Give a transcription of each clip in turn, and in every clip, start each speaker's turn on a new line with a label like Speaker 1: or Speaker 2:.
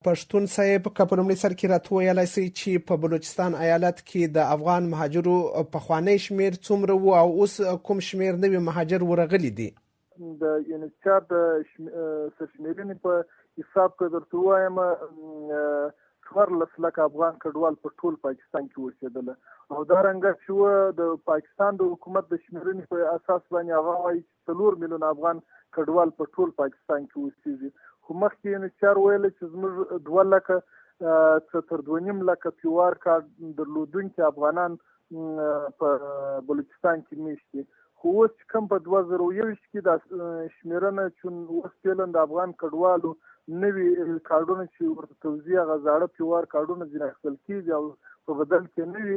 Speaker 1: پښتون صاحب که په لومړي سر کې راته ویلی سئ چې په بلوچستان ایالت کې د افغان مهاجرو پخوانی شمېر څومره و او اوس کوم شمېر نوي مهاجر ورغلي دي؟
Speaker 2: د یونیسچار د سرشمېرنې په حساب که درته ووایم 14 لکه افغان کډوال په ټول پاکستان کې اوسېدله او دارنګه چې د پاکستان د حکومت د شمېرنې په اساس باندې هغه وایي چې 4 میلیونه افغان کډوال په ټول پاکستان کې اوسېږي. خو مخکې یونیسچار ویل چې زموږ 2 لکه تر 2.5 لکه پیوار کارت درلودونکي افغانان په بلوچستان کې میشت دي. خو اوس چې کوم په 2021 کې دا شمېرنه چې اوس فعلا د افغان کډوالو نوي کارډونه چې ورته توزیع هغه زاړه پیوار کارډونه ځینې اخیستل کېږي او په بدل کې نوي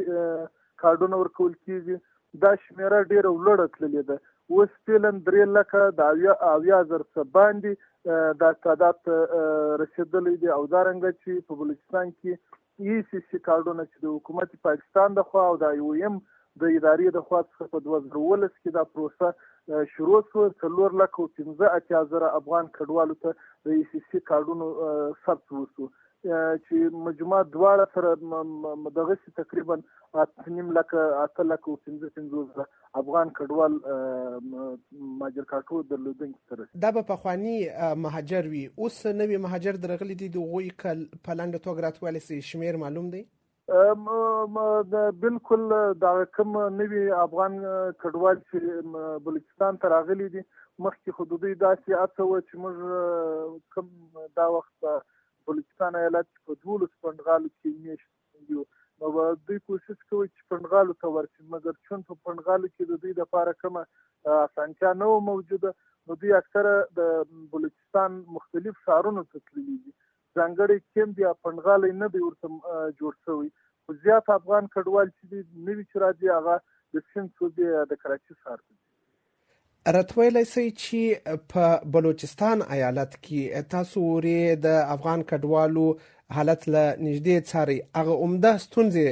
Speaker 2: کارډونه ورکول کېږي. دا شمېره ډېره لوړه تللې ده. اوس فعلا 3 لکه د 80,000 څخه باندې دا تعداد رسېدلی دی او دارنګه چې په بلوچستان کې ECC کارډونه چې د حکومت پاکستان د خوا او د IOM د ادارې د خوا څخه په 2019 کې دا پروسه شروع شوه. 4,15,000 افغان کډوالو ته د ECC کارډونو ثبت وشو چې مجموعه دواړه سره دغسې تقریبا 8.5 لکه 8 لکه 55,000 افغان کډوال مهاجر کارټو درلودونکي سره.
Speaker 1: دا به پخواني مهاجر وي. اوس نوي مهاجر درغلي دي، د هغوی په لنډه توګه راته ویلی سئ شمېر معلوم دی؟
Speaker 2: بالکل دا کوم نوي افغان کډوال چې بلوچستان ته راغلي دي مخکې خو د دوی داسې هڅه وه چې موږ کوم دا وخت بلوچستان ایالت په 12 پنډغالو کې میشت یو، نو دوی کوشش کوي چې پنډغالو ته ورشي، مګر چون په پنډغالو کې د دوی دپاره کومه اسانتیا نه وه موجوده، نو دوی اکثره د بلوچستان مختلف ښارونو ته تللي دي. ځانګړی کیمپ یا پنډغالی نه دی ورته جوړ شوی. خو زیات افغان کډوال چې دي نوي چې راځي هغه د سیند صوبې د کراچي ښار ته دي.
Speaker 1: راته ویلی سئ چې په بلوچستان ایالت کې تاسو ورې د افغان کډوالو حالت له نږدې څارئ. هغه عمده ستونزې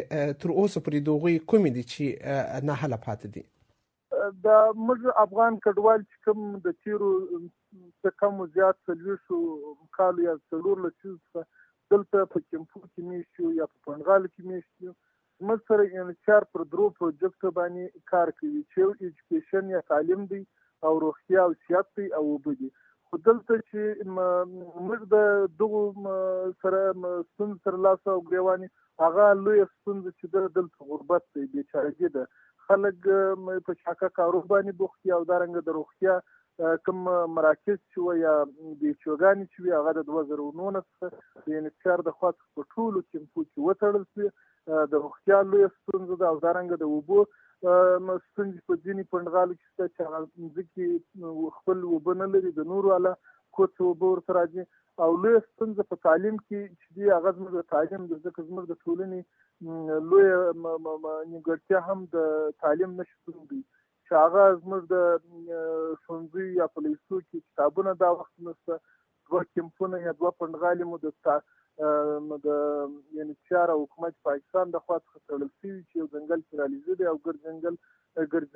Speaker 1: تر اوسه پورې د هغوی کومې دي چې ناحله پاتې دي؟
Speaker 2: د موږ افغان کډوال چې کوم د تیرو څه کم و زیات 40 کالو یا 4 لسیزو څخه دلته په کیمپو کې میشت یو یا په پنډغالو کې میشت یو، زموږ سره یونیسچار پر 3 پروجیکټو باندې کار کوي چې یو ایجوکیشن یا تعلیم دی او روغتیا او صحت دی او اوبه دي. خو دلته چې موږ د دغو سره ستونزو سره لاس او ګرېوان هغه لویه ستونزه چې دلته غربت دی، بېچارګي ده. خلک په چاکه کارو باندې بوخت دي او دارنګه د روغتیا کوم مراکز چې وي یا بیچوګانې چې وي هغه د 2019 څخه د یونیسچار د خوا څخه په ټولو کیمپو کې وتړل شوې. د روغتیا لویه ستونزه ده او دارنګه د اوبو ستونزې په ځینې پنډغالو کې شته چې هغه مځکې خپل اوبه نه لري، د نورو والا کوڅه اوبه ورته راځي. او لویه ستونزه په تعلیم کې چې دی هغه زموږ د تعلیم د ځکه زموږ د ټولنې لویه نیمګړتیا هم د تعلیم نشتون دی چې هغه زموږ د ښوونځیو یا په لیسو کې کتابونه دا وخت نشته. 2 کیمپونه یا 2 پنډغالي مو د یونیسچار او حکومت پاکستان د خوا څخه تړل شوي چې یو ځنګل کې رالیزه دی او ګرد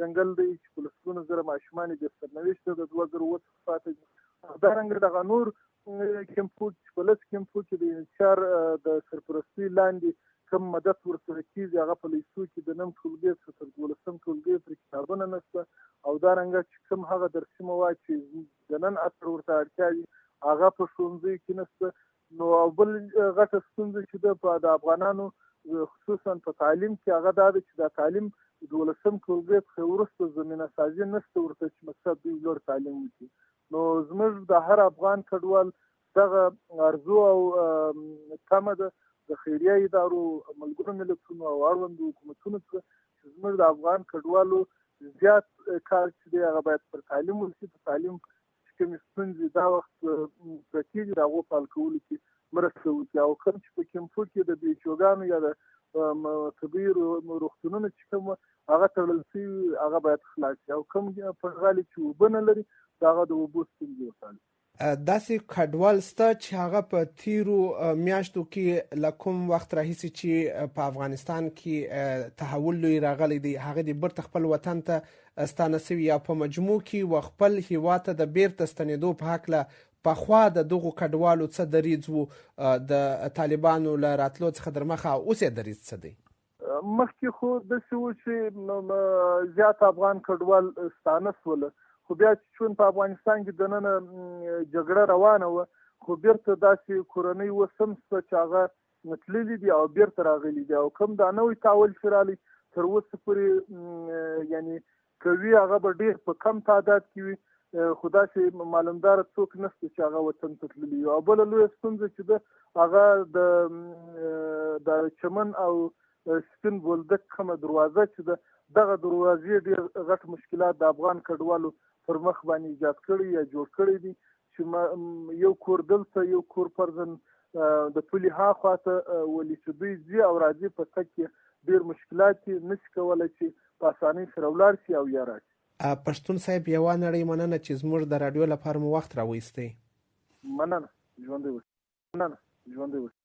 Speaker 2: ځنګل دی چې په لسګونو زره ماشومان یې د سرنوشت د 2007 څخه پاتې دي. همدارنګه دغه نور کیمپو چې په 10 کیمپو کې د یونیسچار د سرپرستۍ لاندې کوم مدد ورسره کېږي هغه په لیسو کې د 9 ټولګي څخه تر 12 ټولګي پورې کتابونه نشته او دارنګه چې کوم هغه درسي مواد چې د نن عصر ورته اړتیا وي هغه په ښوونځیو کې نشته. نو او بل غټه ستونزه چې ده د افغانانو خصوصا په تعلیم کې هغه دا ده چې دا تعلیم 12 ټولګي څخه وروسته زمینه سازي نشته ورته چې مقصد دوی لوړ تعلیم وکړي. نو زموږ د هر افغان کډوال دغه ارزو او تمه ده د خیریه ادارو، ملګرو ملتونو او اړوندو حکومتونو څخه چې زموږ د افغان کډوالو زیات کار چې دی هغه باید پر تعلیم وشي. په تعلیم کومې ستونزې دا وخت پرتې دي د هغو په حل کولو کې مرسته وکړي او کوم چې په کیمپو کې د بیچوګانو یا د طبي روغتونونو چې کوم هغه تړل شوي هغه باید خلاص شي او کوم پنډغالي چې اوبه نه لري د هغه د اوبو ستونزې وساتي.
Speaker 1: داسې کډوال سته چې هغه په تیرو میاشتو کې له کوم وخت راهیسې چې په افغانستان کې تحول لوی راغلی دی هغه د بیرته خپل وطن ته ستانه شوي یا په مجموع کې و خپل هیواد ته د بیرته ستنېدو په هکله پخوا د دغو کډوالو څه دریځ و د طالبانو له راتلو څخه در مخه، اوس یې دریځ څه دی؟
Speaker 2: مخکې خو داسې و چې زیات افغان کډوال ستانه شول، خو بیا چون په افغانستان کې دننه جګړه روانه وه، خو بیرته داسې کورنۍ اوس هم شته چې هغه تللي دي او بیرته راغلي دي، او کوم دا نوی تحول چې راغلی تر اوسه پورې یعنې کوي هغه به ډېر په کم تعداد کې وي، خو داسې معلومداره څوک نشته چې هغه وطن ته تللي وي. او بله لویه ستونزه چې ده هغه د چمن او سپین بولدک کومه دروازه چې ده، دغه دروازې ډېر غټ مشکلات د افغان کډوالو پر مخ باندې ایجاد کړي یا جوړ کړي دي، چې یو کور دلته یو کور فرضاً د پولې هاخوا ته ولي چې دوی ځي او راځي، په تګ کې ډېر مشکلات دي، نشي کولی چې په اسانۍ سره ولاړ شي او یا راشي.
Speaker 1: پښتون صاحب، یوه نړۍ مننه چې زموږ د راډیو لپاره مو وخت راویستی.
Speaker 2: مننه، ژوندی اوسئ. مننه، ژوندی اوسئ.